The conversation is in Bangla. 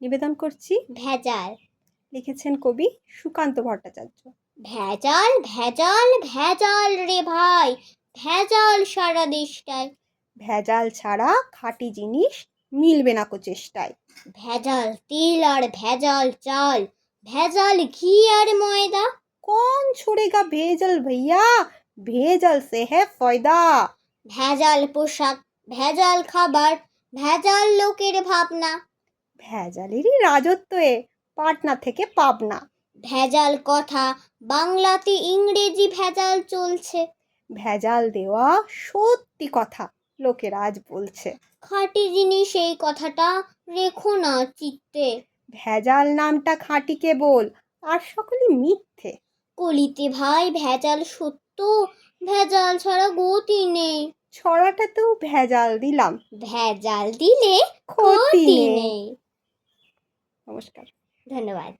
নিবেদন করছি ভেজাল। লিখেছেন কবি সুকান্ত ভট্টাচার্য। ভেজাল ভেজাল ভেজাল রে ভাই, ভেজাল সারা দেশটায়। ভেজাল ছাড়া খাঁটি জিনিস মিলবে না কো চেষ্টায়। ভেজাল তেল আর ভেজাল চাল, ভেজাল ঘি আর ময়দা। कौन छोड़ेगा भेजल भैया, भेजल से है फायदा। ভেজাল পোশাক, ভেজাল খাবার, ভেজাল লোকের ভাবনা। ভেজালেরই রাজত্বে পাটনা থেকে পাবনা। ভেজাল কথা, বাংলাতে ইংরেজি ভেজাল চলছে। ভেজাল দেওয়া সত্যি কথা লোকেরা আজ বলছে। খাঁটি জিনিস এই কথাটা রেখো না চিত্তে। ভেজাল নামটা খাঁটি কেবল, আর সকলে মিথ্যে। কলিতে ভাই ভেজাল সত্য, ভেজাল ছাড়া গতি নেই। ছড়াটাতেও ভেজাল দিলাম, ভেজাল দিলে ক্ষতি ক্ষতি নেই। নেই। নমস্কার। ধন্যবাদ।